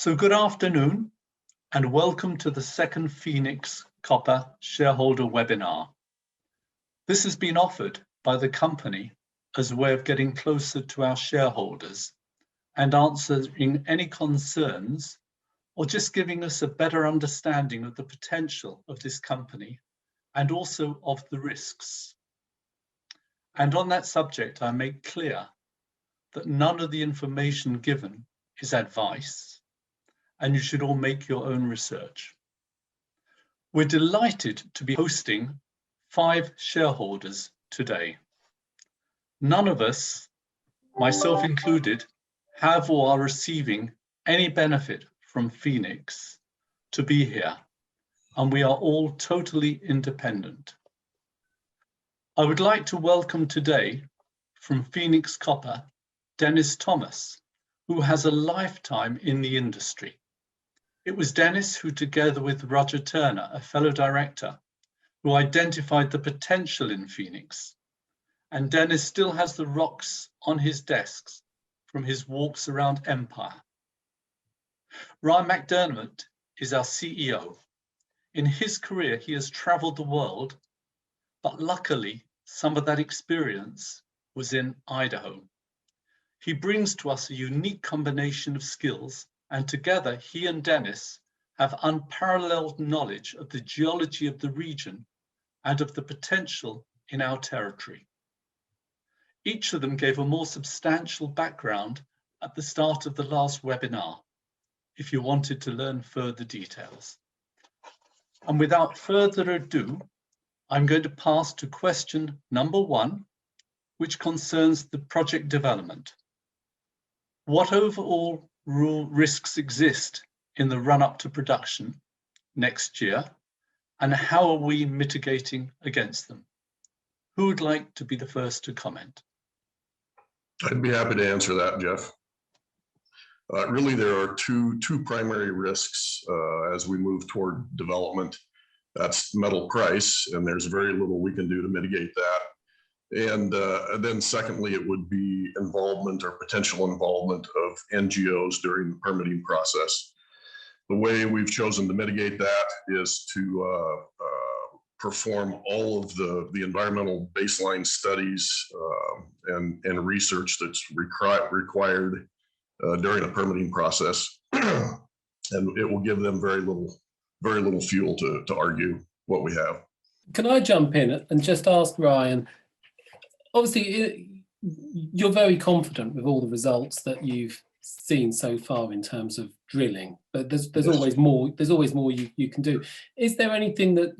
So good afternoon and welcome to the second Phoenix Copper Shareholder webinar. This has been offered by the company as a way of getting closer to our shareholders and answering any concerns or just giving us a better understanding of the potential of this company and also of the risks. And on that subject, I make clear that none of the information given is advice, and you should all make your own research. We're delighted to be hosting 5 shareholders today. None of us, myself included, have or are receiving any benefit from Phoenix to be here, and we are all totally independent. I would like to welcome today from Phoenix Copper, Dennis Thomas, who has a lifetime in the industry. It was Dennis who, together with Roger Turner, a fellow director, who identified the potential in Phoenix. And Dennis still has the rocks on his desks from his walks around Empire. Ryan McDermott is our CEO. In his career, he has traveled the world, but luckily, some of that experience was in Idaho. He brings to us a unique combination of skills, and together he and Dennis have unparalleled knowledge of the geology of the region and of the potential in our territory. Each of them gave a more substantial background at the start of the last webinar, if you wanted to learn further details. And without further ado, I'm going to pass to question number 1, which concerns the project development. What overall risks exist in the run-up to production next year, and how are we mitigating against them? Who would like to be the first to comment? I'd be happy to answer that, Jeff. Really, there are two primary risks as we move toward development. That's metal price, and there's very little we can do to mitigate that. And then secondly, it would be involvement or potential involvement of NGOs during the permitting process. The way we've chosen to mitigate that is to perform all of the environmental baseline studies and research that's required during the permitting process. And it will give them very little fuel to argue what we have. Can I jump in and just ask Ryan, obviously you're very confident with all the results that you've seen so far in terms of drilling, but there's always more you can do. Is there anything that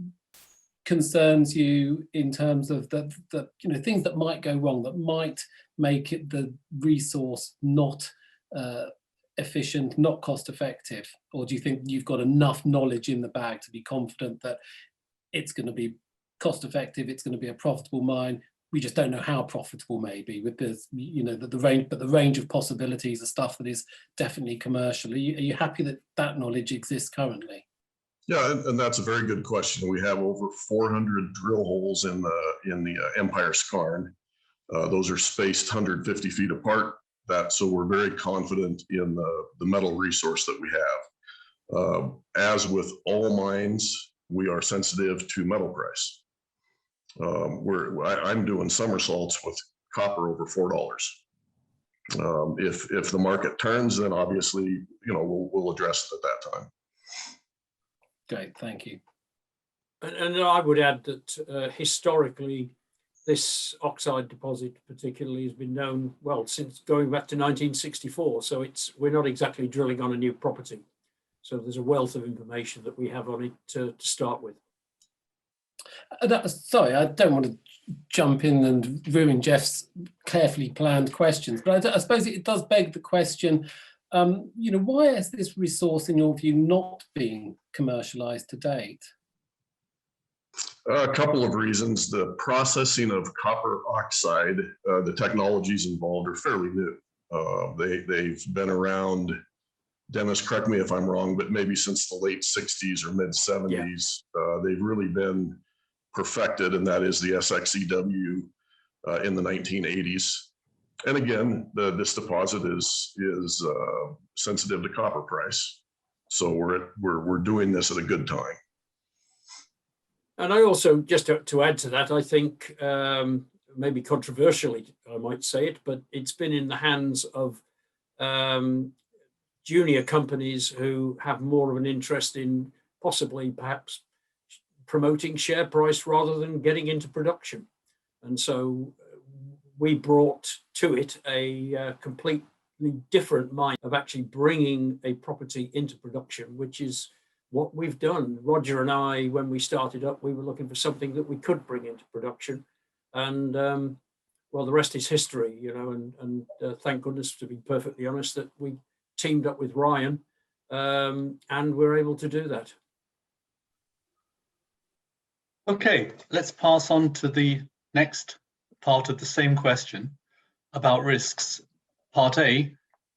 concerns you in terms of the things that might go wrong, that might make it the resource not efficient, not cost effective? Or do you think you've got enough knowledge in the bag to be confident that it's going to be cost effective, it's going to be a profitable mine? We just don't know how profitable maybe with this, the range of possibilities of stuff that is definitely commercial. Are you happy that that knowledge exists currently? Yeah, and that's a very good question. We have over 400 drill holes in the Empire Skarn. Those are spaced 150 feet apart. So we're very confident in the metal resource that we have. As with all mines, we are sensitive to metal price. I'm doing somersaults with copper over $4. If the market turns, then obviously we'll address it at that time. Great, thank you. And I would add that historically, this oxide deposit particularly has been known well since going back to 1964. So we're not exactly drilling on a new property. So there's a wealth of information that we have on it to start with. Sorry, I don't want to jump in and ruin Jeff's carefully planned questions, but I suppose it does beg the question, why has this resource, in your view, not been commercialized to date? A couple of reasons. The processing of copper oxide, the technologies involved are fairly new. They've been around, Dennis, correct me if I'm wrong, but maybe since the late 60s or mid 70s, they've really been perfected, and that is the SXEW in the 1980s. And again, this deposit is sensitive to copper price. So we're doing this at a good time. And I also, just to add to that, I think maybe controversially, I might say it, but it's been in the hands of junior companies who have more of an interest in possibly perhaps promoting share price rather than getting into production. And so we brought to it a completely different mind of actually bringing a property into production, which is what we've done. Roger and I, when we started up, we were looking for something that we could bring into production. And well, the rest is history, you know, and thank goodness, to be perfectly honest, that we teamed up with Ryan and we're able to do that. Okay, let's pass on to the next part of the same question about risks. Part A,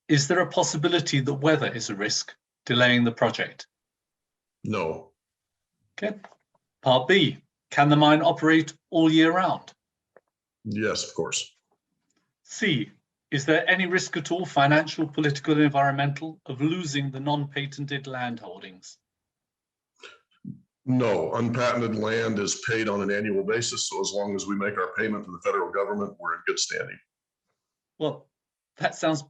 is there a possibility that weather is a risk delaying the project? No. Okay. Part B, can the mine operate all year round? Yes, of course. C, is there any risk at all, financial, political, and environmental, of losing the non-patented land holdings? No, unpatented land is paid on an annual basis. So as long as we make our payment to the federal government, we're in good standing. Well, that sounds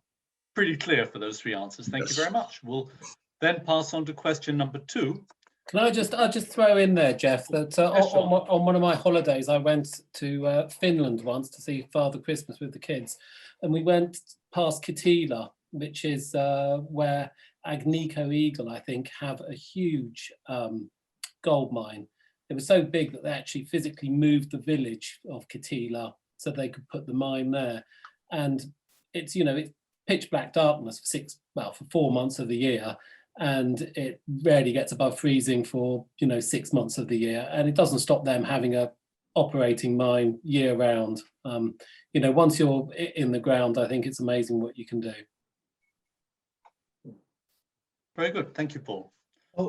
pretty clear for those three answers. Thank you very much. We'll then pass on to question number 2. Can I'll just throw in there, Jeff, that on one of my holidays, I went to Finland once to see Father Christmas with the kids. And we went past Kittilä, which is where Agnico Eagle, I think, have a huge gold mine. It was so big that they actually physically moved the village of Kittilä so they could put the mine there. And it's, you know, it's pitch black darkness for 4 months of the year. And it rarely gets above freezing for, you know, 6 months of the year. And it doesn't stop them having a operating mine year round. You know, once you're in the ground, I think it's amazing what you can do. Very good. Thank you, Paul.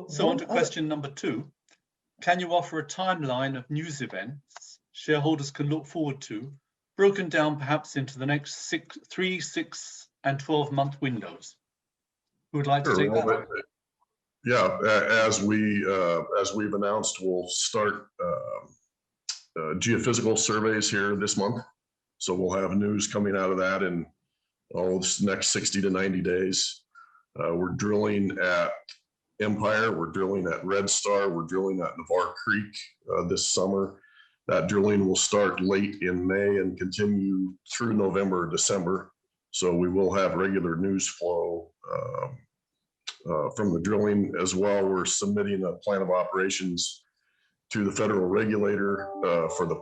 So on to question number 2. Can you offer a timeline of news events shareholders can look forward to, broken down perhaps into the next 3, 6, and 12-month windows? Who would like to take that one? Yeah, as we've announced, we'll start geophysical surveys here this month. So we'll have news coming out of that in this next 60 to 90 days. We're drilling at Empire, we're drilling at Red Star, we're drilling at Navarre Creek this summer. That drilling will start late in May and continue through November, December. So we will have regular news flow from the drilling as well. We're submitting a plan of operations to the federal regulator for the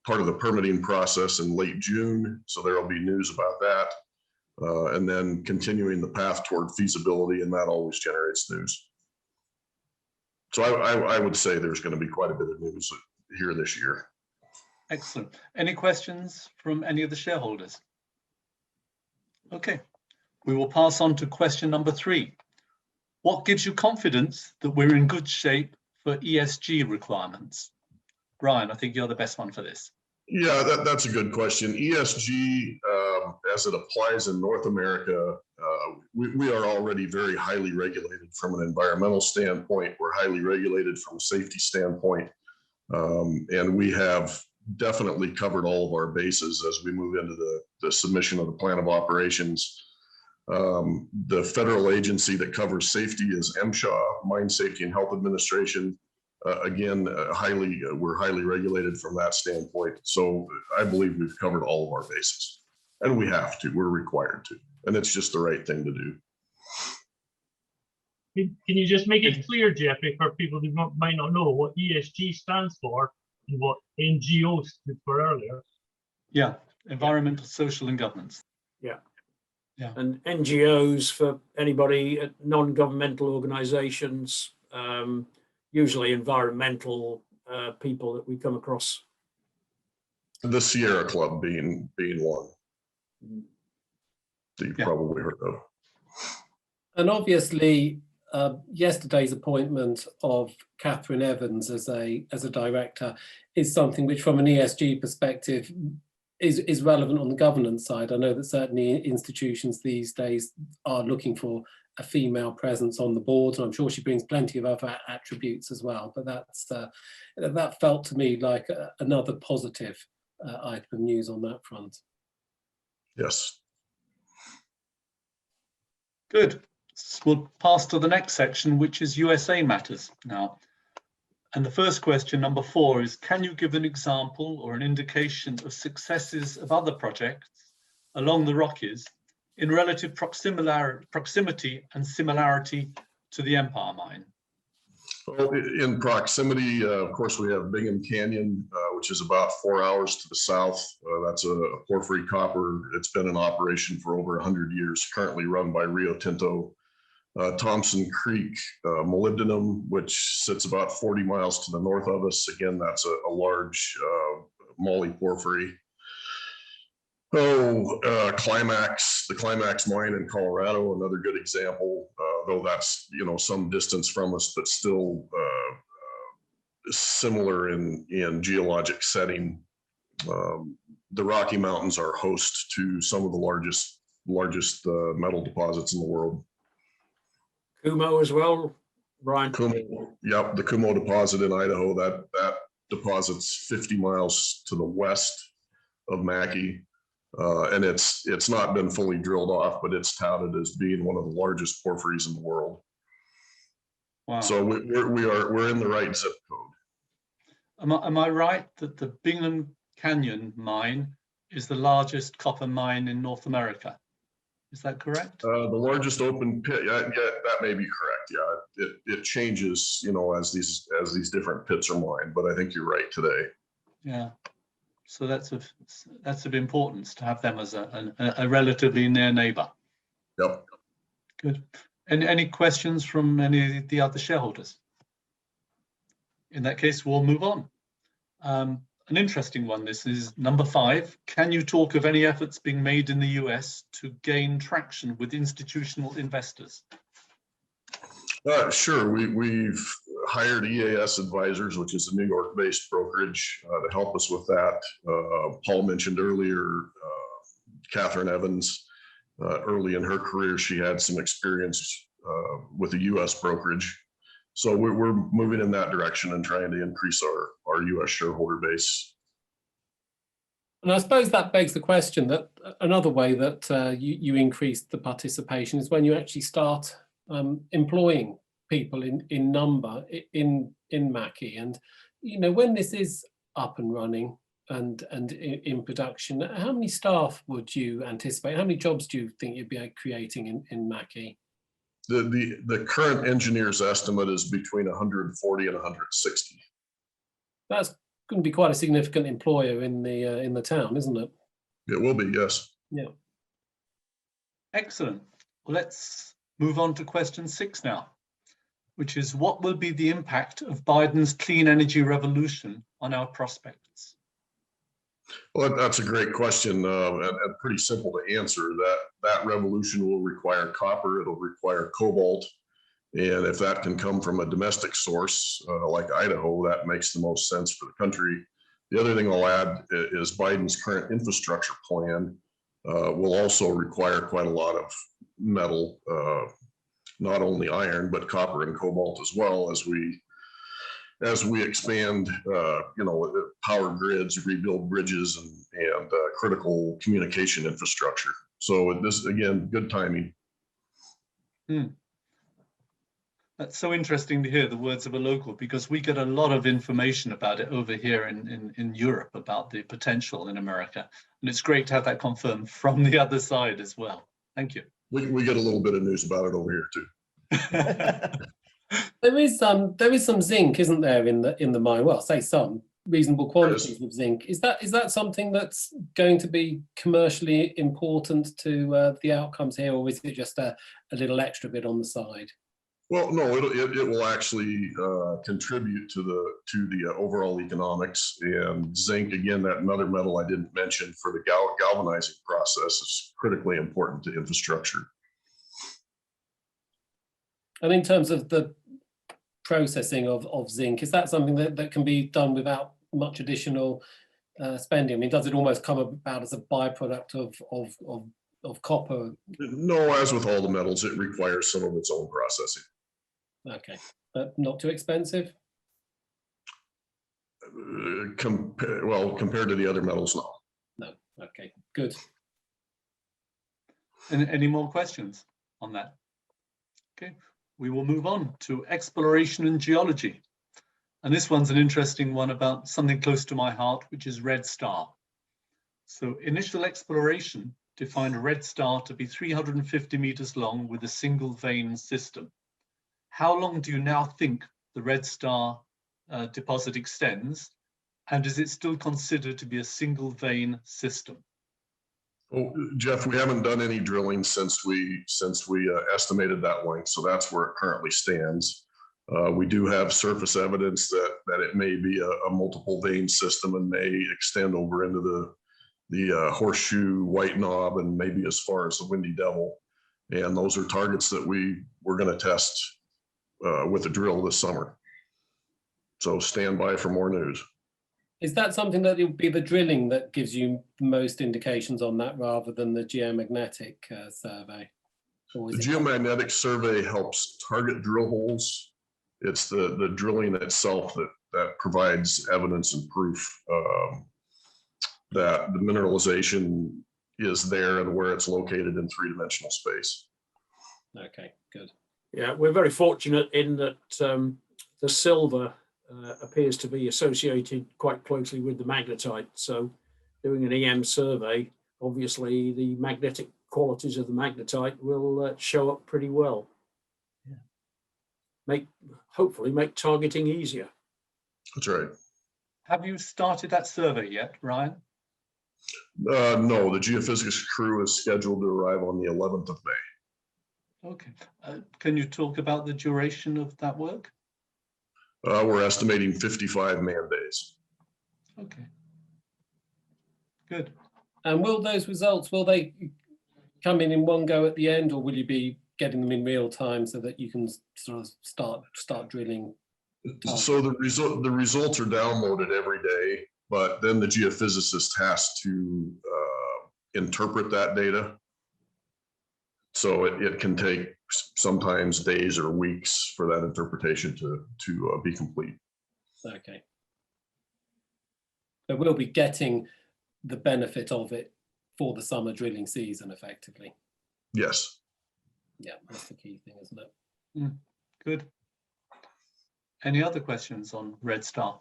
part of the permitting process in late June. So there will be news about that. And then continuing the path toward feasibility, and that always generates news. So I would say there's going to be quite a bit of news here this year. Excellent. Any questions from any of the shareholders? Okay, we will pass on to question number 3. What gives you confidence that we're in good shape for ESG requirements? Ryan, I think you're the best one for this. Yeah, that's a good question. ESG, as it applies in North America, we are already very highly regulated from an environmental standpoint. We're highly regulated from a safety standpoint. And we have definitely covered all of our bases as we move into the submission of the plan of operations. The federal agency that covers safety is MSHA, Mine Safety and Health Administration. Again, we're highly regulated from that standpoint. So I believe we've covered all of our bases, and we have to, we're required to, and it's just the right thing to do. Can you just make it clear, Jeffrey, for people who might not know what ESG stands for and what NGO stood for earlier? Yeah, environmental, social, and governance. Yeah. Yeah. And NGOs, for anybody at non-governmental organizations, usually environmental people that we come across. The Sierra Club being one that you've probably heard of. And obviously, yesterday's appointment of Catherine Evans as a director is something which, from an ESG perspective, is relevant on the governance side. I know that certainly institutions these days are looking for a female presence on the board, and I'm sure she brings plenty of other attributes as well. But that felt to me like another positive item of news on that front. Yes. Good. We'll pass to the next section, which is USA matters now. And the first question, number 4, is can you give an example or an indication of successes of other projects along the Rockies in relative proximity and similarity to the Empire Mine? Well, in proximity, of course, we have Bingham Canyon, which is about 4 hours to the south. That's a porphyry copper. It's been in operation for over 100 years, currently run by Rio Tinto. Thompson Creek molybdenum, which sits about 40 miles to the north of us. Again, that's a large moly porphyry. Climax, the Climax mine in Colorado, another good example, though that's, some distance from us, but still similar in geologic setting. The Rocky Mountains are host to some of the largest metal deposits in the world. Kumo as well, Brian. Kumo, yep, the Kumo deposit in Idaho, that deposit's 50 miles to the west of Mackay. And it's not been fully drilled off, but it's touted as being one of the largest porphyries in the world. Wow. So we're in the right zip code. Am I right that the Bingham Canyon mine is the largest copper mine in North America? Is that correct? The largest open pit, yeah, that may be correct. Yeah, it changes, as these different pits are mined, but I think you're right today. Yeah. So that's of importance to have them as a relatively near neighbor. Yep. Good. Any questions from any of the other shareholders? In that case, we'll move on. An interesting one, this is number 5. Can you talk of any efforts being made in the US to gain traction with institutional investors? Sure. We've hired EAS Advisors, which is a New York-based brokerage, to help us with that. Paul mentioned earlier, Catherine Evans, early in her career, she had some experience with a US brokerage. So we're moving in that direction and trying to increase our US shareholder base. And I suppose that begs the question that another way that you increase the participation is when you actually start employing people in number in Mackay. And when this is up and running and in production, how many staff would you anticipate? How many jobs do you think you'd be creating in Mackay? The current engineer's estimate is between 140 and 160. That's going to be quite a significant employer in the town, isn't it? It will be, yes. Yeah. Excellent. Well, let's move on to question 6 now, which is what will be the impact of Biden's clean energy revolution on our prospects? Well, that's a great question and pretty simple to answer. That revolution will require copper, it'll require cobalt, and if that can come from a domestic source like Idaho, that makes the most sense for the country. The other thing I'll add is Biden's current infrastructure plan will also require quite a lot of metal, not only iron, but copper and cobalt as well as we expand, power grids, rebuild bridges and critical communication infrastructure. So this, again, good timing. That's so interesting to hear the words of a local, because we get a lot of information about it over here in Europe about the potential in America. And it's great to have that confirmed from the other side as well. Thank you. We get a little bit of news about it over here too. There is some zinc, isn't there, in the mine? Well, say some reasonable quantities of zinc. Is that something that's going to be commercially important to the outcomes here, or is it just a little extra bit on the side? Well, no, it will actually contribute to the overall economics. And zinc, again, that another metal I didn't mention for the galvanizing process, is critically important to infrastructure. And in terms of the processing of zinc, is that something that can be done without much additional spending? I mean, does it almost come about as a byproduct of copper? No, as with all the metals, it requires some of its own processing. Okay, but not too expensive? Compared to the other metals, no. No, okay, good. Any more questions on that? Okay, we will move on to exploration and geology. And this one's an interesting one about something close to my heart, which is red star. So initial exploration defined a red star to be 350 meters long with a single vein system. How long do you now think the red star deposit extends? And is it still considered to be a single vein system? Oh, Jeff, we haven't done any drilling since we estimated that length, so that's where it currently stands. We do have surface evidence that it may be a multiple vein system and may extend over into the horseshoe, white knob, and maybe as far as the Windy Devil. And those are targets that we're going to test with a drill this summer. So stand by for more news. Is that something that it would be the drilling that gives you most indications on that rather than the geomagnetic survey? Or is The it geomagnetic survey helps target drill holes. It's the drilling itself that provides evidence and proof that the mineralization is there and where it's located in three-dimensional space. Okay, good. Yeah, we're very fortunate in that the silver appears to be associated quite closely with the magnetite. So doing an EM survey, obviously the magnetic qualities of the magnetite will show up pretty well. Yeah. Hopefully make targeting easier. That's right. Have you started that survey yet, Ryan? No, the geophysics crew is scheduled to arrive on the 11th of May. Okay. Can you talk about the duration of that work? We're estimating 55 man days. Okay. Good. And will those results, will they come in one go at the end, or will you be getting them in real time so that you can sort of start drilling? So the results are downloaded every day, but then the geophysicist has to interpret that data. So it can take sometimes days or weeks for that interpretation to be complete. Okay. But we'll be getting the benefit of it for the summer drilling season, effectively. Yes. Yeah, that's the key thing, isn't it? Good. Any other questions on Red Star?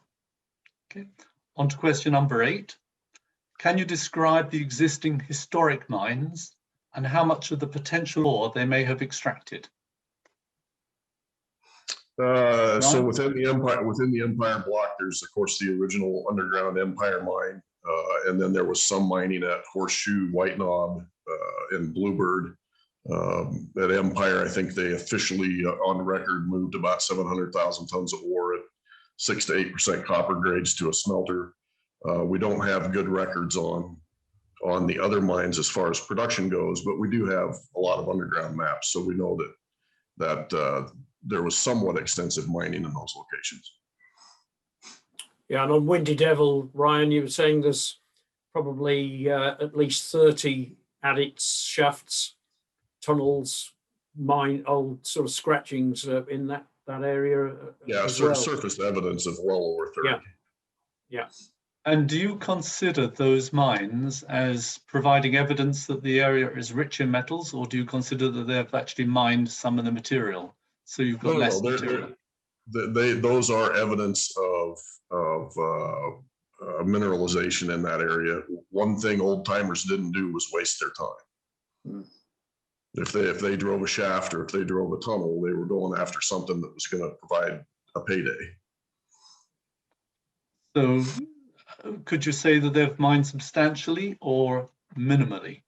Okay. On to question number 8. Can you describe the existing historic mines and how much of the potential ore they may have extracted? So within the Empire block, there's of course the original underground Empire mine, and then there was some mining at Horseshoe, White Knob, and Bluebird. At Empire, I think they officially on record moved about 700,000 tons of ore at 6 to 8% copper grades to a smelter. We don't have good records on the other mines as far as production goes, but we do have a lot of underground maps, so we know that there was somewhat extensive mining in those locations. Yeah, and on Windy Devil, Ryan, you were saying there's probably at least 30 adits, shafts, tunnels, old sort of scratchings in that area. Yeah, surface evidence of well over 30. Yeah. And do you consider those mines as providing evidence that the area is rich in metals, or do you consider that they've actually mined some of the material? So you've got less material. Those are evidence of mineralization in that area. One thing old timers didn't do was waste their time. If they drove a shaft or if they drove a tunnel, they were going after something that was going to provide a payday. So could you say that they've mined substantially or minimally?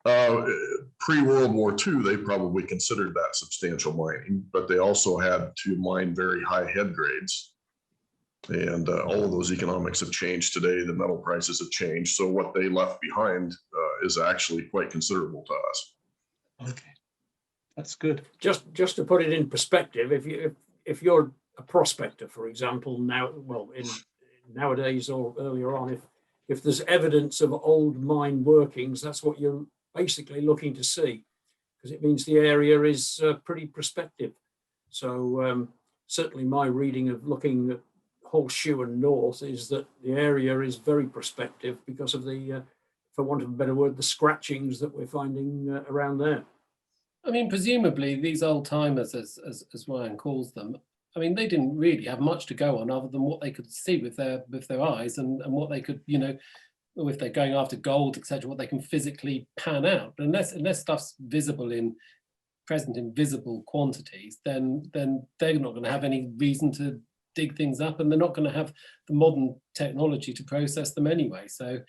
Pre-World War II, they probably considered that substantial mining, but they also had to mine very high head grades. And all of those economics have changed today. The metal prices have changed. So what they left behind is actually quite considerable to us. Okay, that's good. Just to put it in perspective, if you're a prospector, for example, nowadays or earlier on, if there's evidence of old mine workings, that's what you're basically looking to see, because it means the area is pretty prospective. So certainly my reading of looking at Horseshoe and North is that the area is very prospective because of the, for want of a better word, the scratchings that we're finding around there. I mean, presumably these old timers, as Ryan calls them, I mean, they didn't really have much to go on other than what they could see with their eyes and what they could, you know, if they're going after gold, etc., what they can physically pan out. But unless stuff's visible present in visible quantities, then they're not going to have any reason to dig things up, and they're not going to have the modern technology to process them anyway. So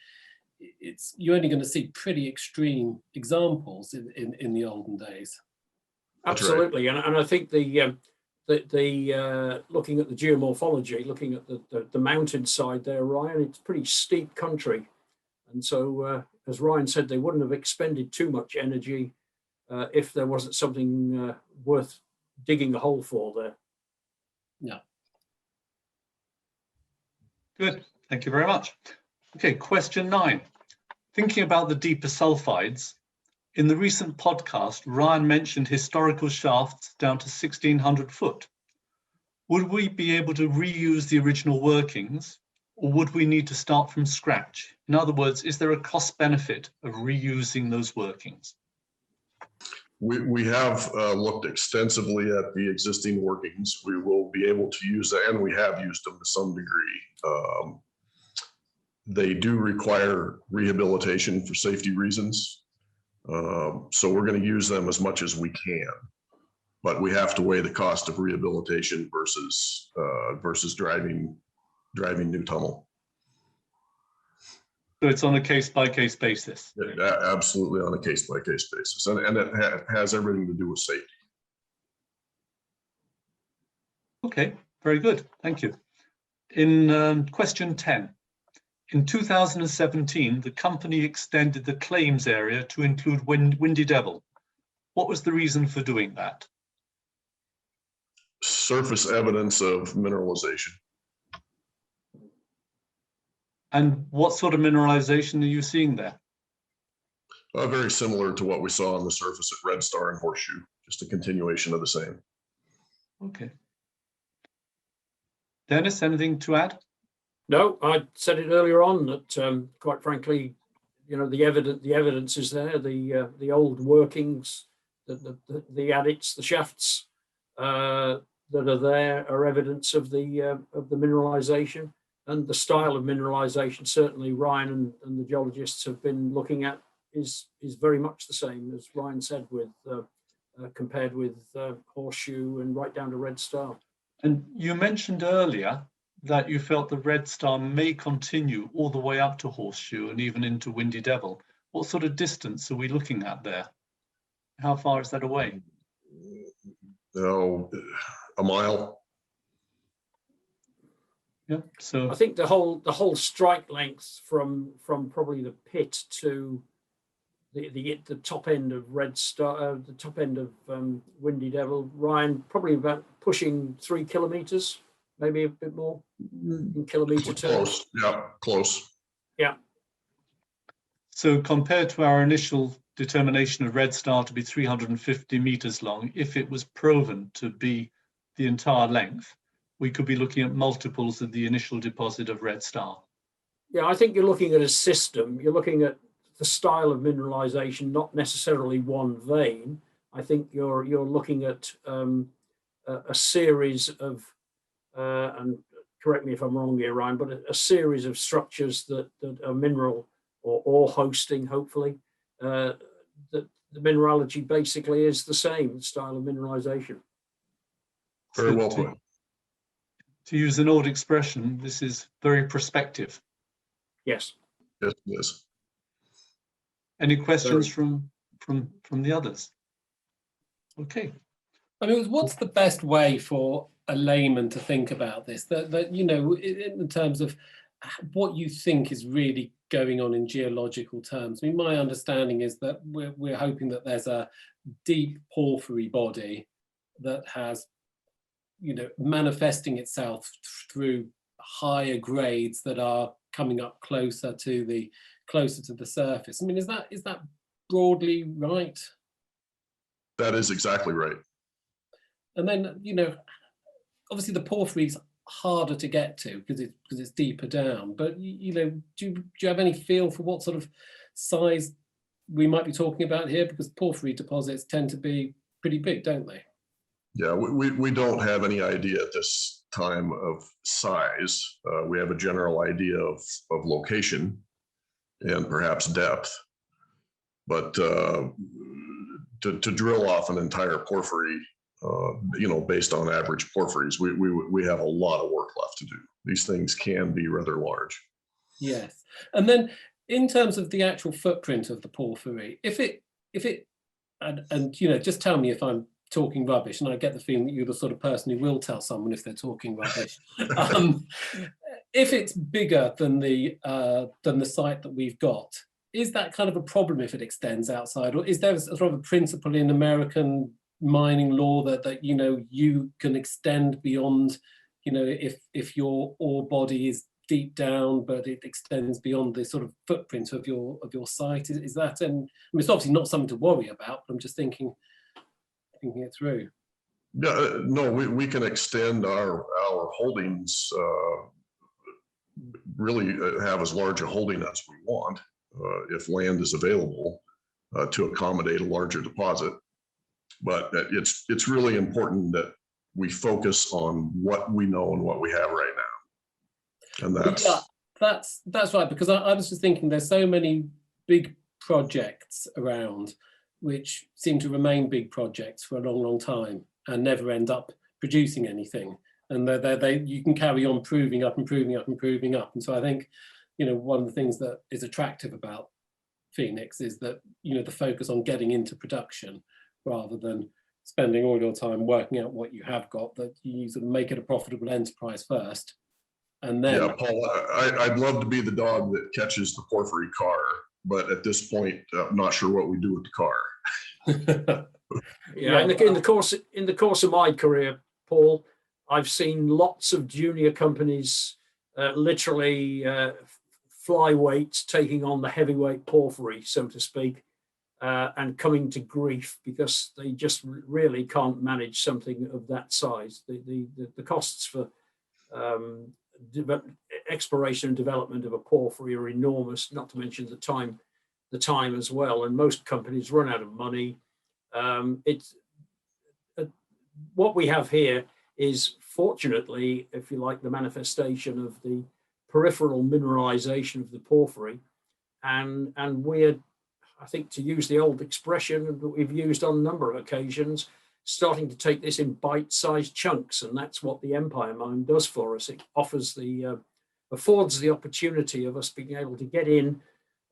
you're only going to see pretty extreme examples in the olden days. Absolutely, right. and I think the looking at the geomorphology, looking at the mountainside there, Ryan, it's pretty steep country, and so as Ryan said, they wouldn't have expended too much energy if there wasn't something worth digging a hole for there. Yeah. Good, thank you very much. Okay, question 9. Thinking about the deeper sulphides, in the recent podcast, Ryan mentioned historical shafts down to 1,600 foot. Would we be able to reuse the original workings, or would we need to start from scratch? In other words, is there a cost benefit of reusing those workings? We have looked extensively at the existing workings. We will be able to use that, and we have used them to some degree. They do require rehabilitation for safety reasons. So we're going to use them as much as we can, but we have to weigh the cost of rehabilitation versus driving new tunnel. So it's on a case-by-case basis? Absolutely on a case-by-case basis, and it has everything to do with safety. Okay, very good, thank you. In question 10, in 2017, the company extended the claims area to include Windy Devil. What was the reason for doing that? Surface evidence of mineralization. And what sort of mineralization are you seeing there? Very similar to what we saw on the surface at Red Star and Horseshoe, just a continuation of the same. Okay. Dennis, anything to add? No, I said it earlier on that, quite frankly, you know, the evidence is there. The old workings, the adits, the shafts that are there are evidence of the mineralization, and the style of mineralization. Certainly, Ryan and the geologists have been looking at is very much the same as Ryan said, with compared with Horseshoe and right down to Red Star. And you mentioned earlier that you felt the Red Star may continue all the way up to Horseshoe and even into Windy Devil. What sort of distance are we looking at there? How far is that away? Oh, a mile. Yeah, so I think the whole strike length from probably the pit to the top end of Red Star, the top end of Windy Devil, Ryan, probably about pushing 3 kilometres, maybe a bit more in kilometre terms. Close, yeah, close. Yeah. So compared to our initial determination of Red Star to be 350 meters long, if it was proven to be the entire length, we could be looking at multiples of the initial deposit of Red Star. Yeah, I think you're looking at a system. You're looking at the style of mineralization, not necessarily one vein. I think you're looking at a series of, and correct me if I'm wrong here, Ryan, but a series of structures that are mineral or ore hosting, hopefully. The mineralogy basically is the same style of mineralization. Very well put. To use an old expression, this is very prospective. Yes. Yes, it is. Any questions from the others? Okay. I mean, what's the best way for a layman to think about this? That you know, in terms of what you think is really going on in geological terms. I mean, my understanding is that we're hoping that there's a deep porphyry body that has, you know, manifesting itself through higher grades that are coming up closer to the surface. I mean, is that broadly right? That is exactly right. And then, you know, obviously the porphyry's harder to get to because it's deeper down. But you know, do you have any feel for what sort of size we might be talking about here? Because porphyry deposits tend to be pretty big, don't they? Yeah, we don't have any idea at this time of size. We have a general idea of location and perhaps depth, but to drill off an entire porphyry, you know, based on average porphyries, we have a lot of work left to do. These things can be rather large. Yes, and then in terms of the actual footprint of the porphyry, if it and you know, just tell me if I'm talking rubbish, and I get the feeling that you're the sort of person who will tell someone if they're talking rubbish. If it's bigger than the site that we've got, is that kind of a problem if it extends outside, or is there a sort of a principle in American mining law that you know, you can extend beyond, you know, if your ore body is deep down but it extends beyond the sort of footprint of your site? Is that, and I mean, it's obviously not something to worry about, but I'm just thinking it through. No, we can extend our holdings, really have as large a holding as we want, if land is available to accommodate a larger deposit. But it's really important that we focus on what we know and what we have right now. And that's right, because I was just thinking there's so many big projects around which seem to remain big projects for a long time and never end up producing anything. And you can carry on proving up. And so I think, you know, one of the things that is attractive about Phoenix is that, you know, the focus on getting into production rather than spending all your time working out what you have got, that you sort of make it a profitable enterprise first. And then, yeah, Paul, I'd love to be the dog that catches the porphyry car, but at this point, I'm not sure what we do with the car. Yeah, in the course of my career, Paul, I've seen lots of junior companies literally flyweights taking on the heavyweight porphyry, so to speak, and coming to grief because they just really can't manage something of that size. The costs for exploration and development of a porphyry are enormous, not to mention the time as well. And most companies run out of money. What we have here is, fortunately, if you like, the manifestation of the peripheral mineralization of the porphyry, and we're, I think, to use the old expression that we've used on a number of occasions, starting to take this in bite-sized chunks, and that's what the Empire Mine does for us. It offers affords the opportunity of us being able to get in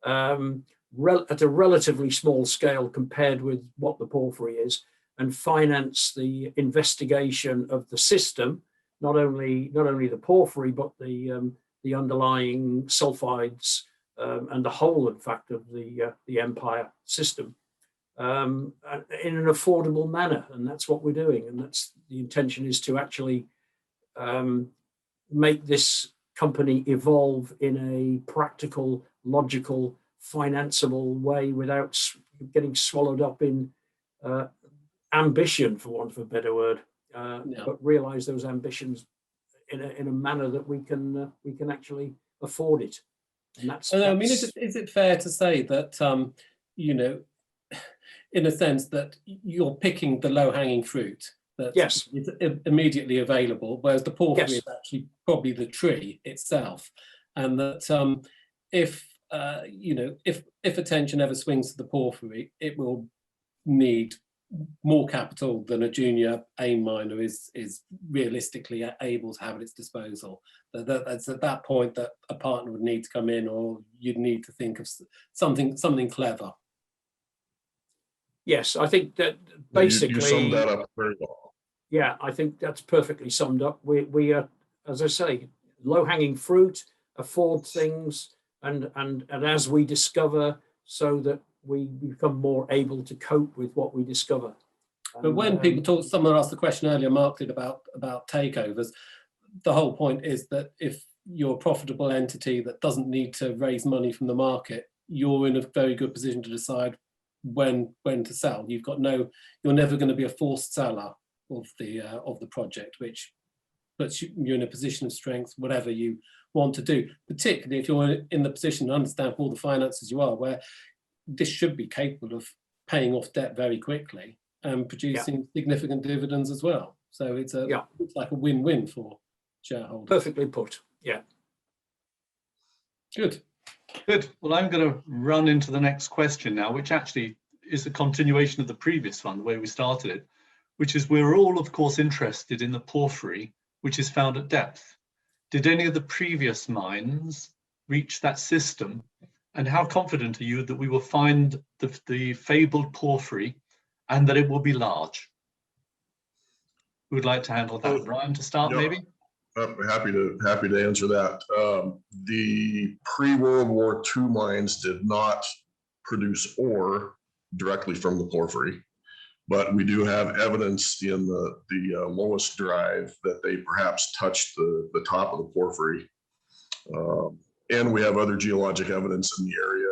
at a relatively small scale compared with what the porphyry is, and finance the investigation of the system, not only the porphyry, but the underlying sulphides and the whole, in fact, of the Empire system in an affordable manner. And that's what we're doing. And that's the intention, is to actually make this company evolve in a practical, logical, financeable way without getting swallowed up in ambition, for want of a better word, but realize those ambitions in a manner that we can actually afford it. And that's, I mean, is it fair to say that you know, in a sense, that you're picking the low-hanging fruit that yes, is immediately available, whereas the porphyry yes, is actually probably the tree itself, and that if you know, if attention ever swings to the porphyry, it will need more capital than a junior AIM miner is realistically able to have at its disposal. That's at that point that a partner would need to come in, or you'd need to think of something clever. yes, I think that basically you summed that up very well. Yeah, I think that's perfectly summed up. We are, as I say, low-hanging fruit, afford things, and as we discover, so that we become more able to cope with what we discover. But when people talk, someone asked the question earlier, Mark did, about takeovers. The whole point is that if you're a profitable entity that doesn't need to raise money from the market, you're in a very good position to decide when to sell. You're never going to be a forced seller of the project, which puts you in a position of strength, whatever you want to do, particularly if you're in the position to understand all the finances you are, where this should be capable of paying off debt very quickly and producing significant dividends as well. So it's like a win-win for shareholders. Perfectly put. Yeah. Good. Good. Well, I'm going to run into the next question now, which actually is a continuation of the previous one, the way we started it, which is we're all, of course, interested in the porphyry, which is found at depth. Did any of the previous mines reach that system? And how confident are you that we will find the fabled porphyry and that it will be large? Who would like to handle that? Ryan, to start, maybe? Happy to answer that. The pre-World War II mines did not produce ore directly from the porphyry, but we do have evidence in the lowest drive that they perhaps touched the top of the porphyry. And we have other geologic evidence in the area,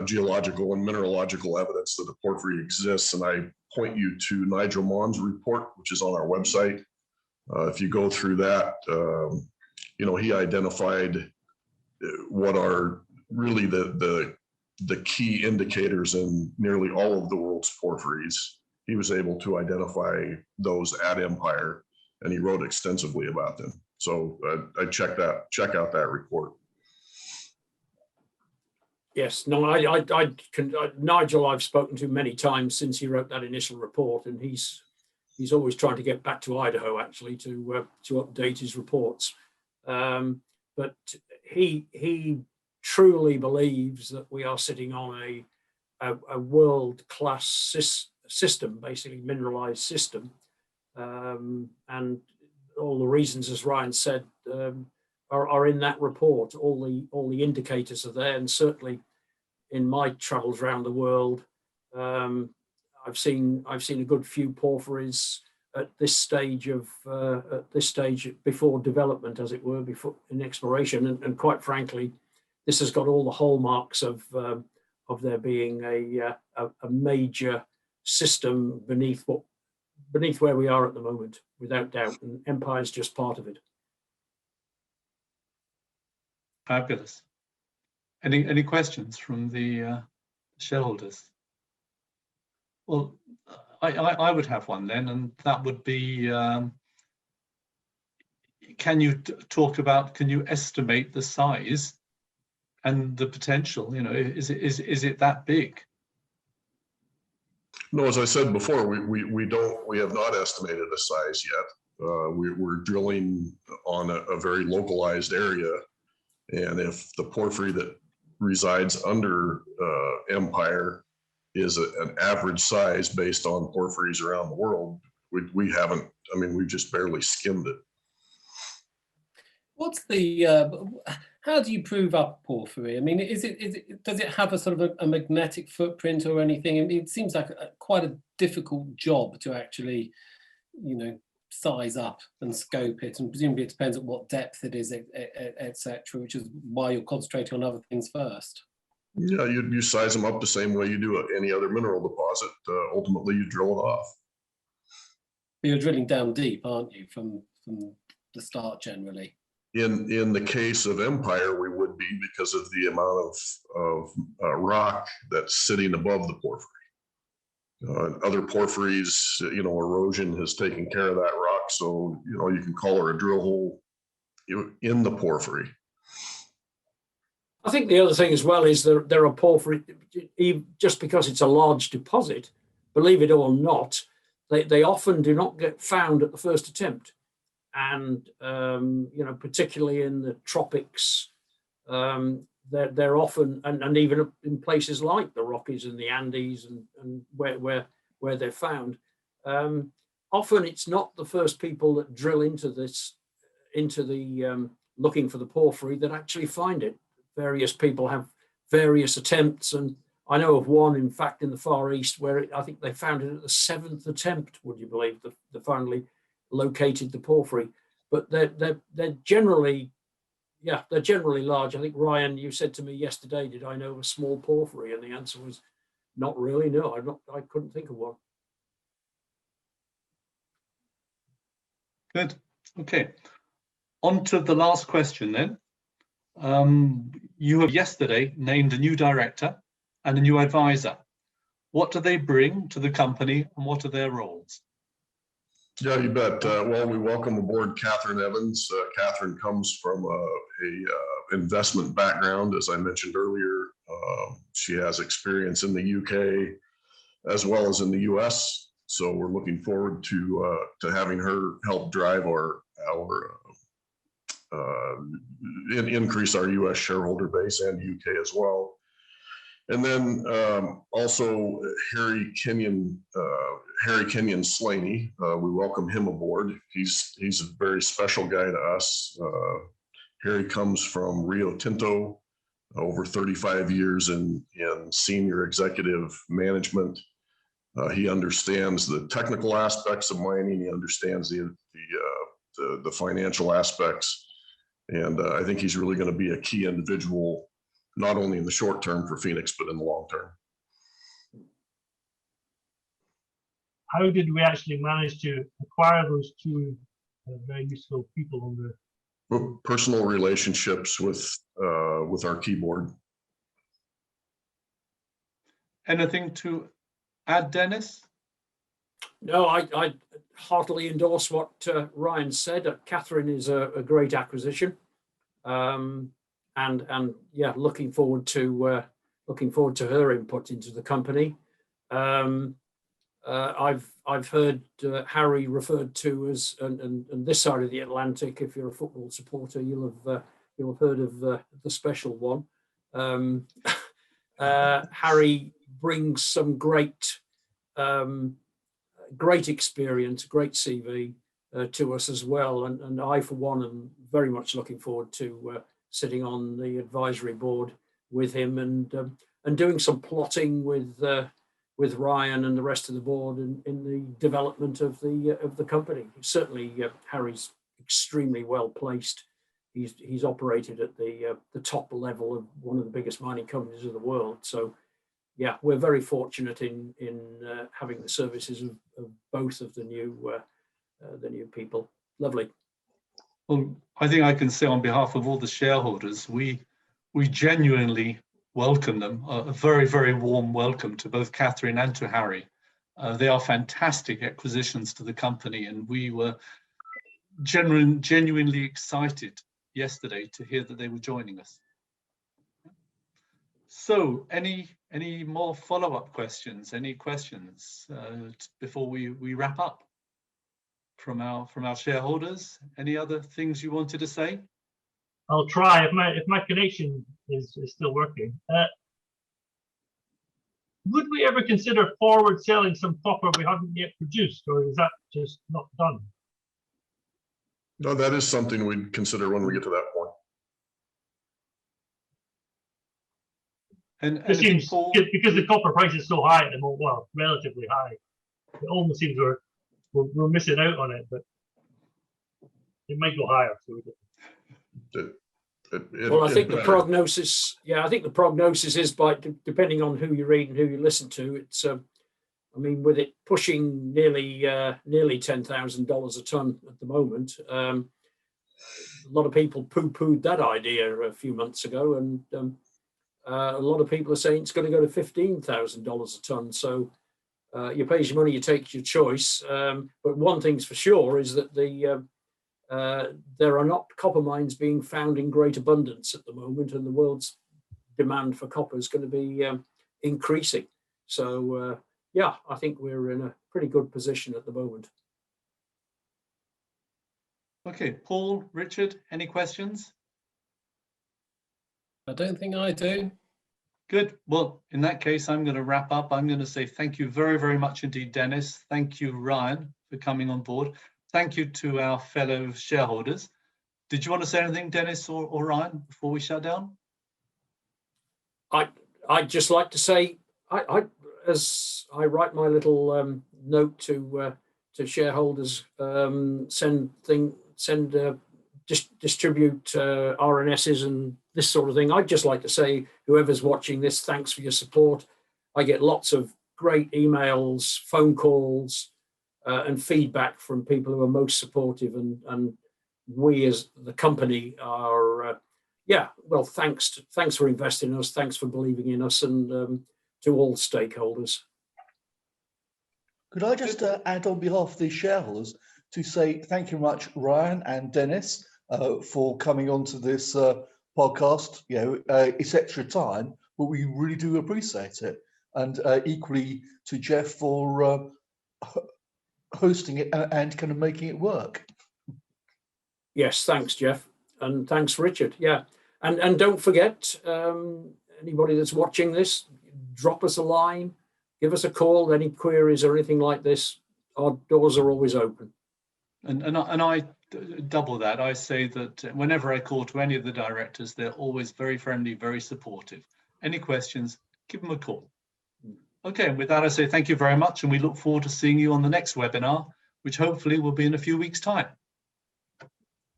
geological and mineralogical evidence that the porphyry exists. And I point you to Nigel Monn's report, which is on our website. If you go through that, he identified what are really the key indicators in nearly all of the world's porphyries. He was able to identify those at Empire, and he wrote extensively about them. So I check out that report. Yes, no, Nigel I've spoken to many times since he wrote that initial report, and he's always trying to get back to Idaho actually to update his reports. But he truly believes that we are sitting on a world-class system, basically mineralized system, and all the reasons, as Ryan said, are in that report. All the indicators are there, and certainly in my travels around the world, I've seen a good few porphyries at this stage before development, as it were, before in exploration, and quite frankly, this has got all the hallmarks of there being a major system beneath where we are at the moment, without doubt, and Empire is just part of it. Fabulous. Any questions from the shareholders? Well, I would have one then, and that would be, can you estimate the size and the potential? Is it that big? No, as I said before, we have not estimated a size yet. We're drilling on a very localized area, and if the porphyry that resides under Empire is an average size based on porphyries around the world, we haven't. I mean, we've just barely skimmed it. What's the? How do you prove up porphyry? I mean, does it have a sort of a magnetic footprint or anything? I mean, it seems like quite a difficult job to actually, size up and scope it, and presumably it depends on what depth it is, etc., which is why you're concentrating on other things first. Yeah, you size them up the same way you do any other mineral deposit. Ultimately, you drill it off. But you're drilling down deep, aren't you, from the start generally? In the case of Empire, we would be, because of the amount of rock that's sitting above the porphyry. Other porphyries, erosion has taken care of that rock, so you can call her a drill hole in the porphyry. I think the other thing as well is there are porphyry, just because it's a large deposit, believe it or not, they often do not get found at the first attempt. And, particularly in the tropics, they're often, and even in places like the Rockies and the Andes and where they're found, often it's not the first people that drill into the looking for the porphyry that actually find it. Various people have various attempts, and I know of one, in fact, in the Far East, where I think they found it at the 7th attempt. Would you believe they finally located the porphyry? But they're generally yeah, they're generally large. I think, Ryan, you said to me yesterday, did I know a small porphyry? And the answer was not really. No, I couldn't think of one. Good. Okay. On to the last question then. You have yesterday named a new director and a new advisor. What do they bring to the company and what are their roles? Yeah, you bet. Well, we welcome aboard Catherine Evans. Catherine comes from a investment background, as I mentioned earlier. She has experience in the UK as well as in the US. So we're looking forward to having her help drive our increase our US shareholder base and UK as well. And then also Harry Kenyon Slaney, we welcome him aboard. He's a very special guy to us. Harry comes from Rio Tinto, over 35 years in senior executive management. He understands the technical aspects of mining. He understands the financial aspects. And I think he's really going to be a key individual, not only in the short term for Phoenix, but in the long term. How did we actually manage to acquire those two very useful people on the Personal relationships with our keyboard. Anything to add, Dennis? No, I heartily endorse what Ryan said. Catherine is a great acquisition, and yeah, looking forward to her input into the company. I've heard Harry referred to as and this side of the Atlantic. If you're a football supporter, you'll have heard of the special one. Harry brings some great experience, great CV to us as well, and I for one am very much looking forward to sitting on the advisory board with him and doing some plotting with Ryan and the rest of the board in the development of the company. Certainly, Harry's extremely well placed. He's operated at the top level of one of the biggest mining companies of the world. So, yeah, we're very fortunate in having the services of both of the new people. Lovely. Well, I think I can say on behalf of all the shareholders, we genuinely welcome them. A very, very warm welcome to both Catherine and to Harry. They are fantastic acquisitions to the company, and we were genuinely excited yesterday to hear that they were joining us. So, any more follow-up questions? Any questions before we wrap up from our shareholders? Any other things you wanted to say? I'll try if my connection is still working. Would we ever consider forward selling some copper we haven't yet produced, or is that just not done? No, that is something we'd consider when we get to that point. And it seems because the copper price is so high at the moment, well, relatively high, it almost seems we're missing out on it, but it might go higher. So well, I think the prognosis, I think the prognosis is depending on who you read and who you listen to. It's, I mean, with it pushing nearly $10,000 a ton at the moment, a lot of people poo-pooed that idea a few months ago, and a lot of people are saying it's going to go to $15,000 a ton. So you pay your money, you take your choice. But one thing's for sure is that there are not copper mines being found in great abundance at the moment, and the world's demand for copper is going to be increasing. So yeah, I think we're in a pretty good position at the moment. Okay, Paul, Richard, any questions? I don't think I do. Good. Well, in that case, I'm going to wrap up. I'm going to say thank you very, very much indeed, Dennis. Thank you, Ryan, for coming on board. Thank you to our fellow shareholders. Did you want to say anything, Dennis or Ryan, before we shut down? I'd just like to say, as I write my little note to shareholders, send distribute RNSs and this sort of thing. I'd just like to say, whoever's watching this, thanks for your support. I get lots of great emails, phone calls, and feedback from people who are most supportive, and we as the company are, yeah, well, thanks for investing in us, thanks for believing in us, and to all stakeholders. Could I just add on behalf of the shareholders to say thank you much, Ryan and Dennis, for coming onto this podcast. You know, it's extra time, but we really do appreciate it. And equally to Jeff for hosting it and kind of making it work. Yes, thanks, Jeff, and thanks, Richard. Yeah, and don't forget, anybody that's watching this, drop us a line, give us a call, any queries or anything like this. Our doors are always open. And I double that. I say that whenever I call to any of the directors, they're always very friendly, very supportive. Any questions, give them a call. Okay, and with that, I say thank you very much, and we look forward to seeing you on the next webinar, which hopefully will be in a few weeks' time.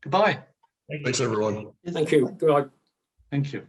Goodbye. Thanks, everyone. Thank you. Good night. Thank you.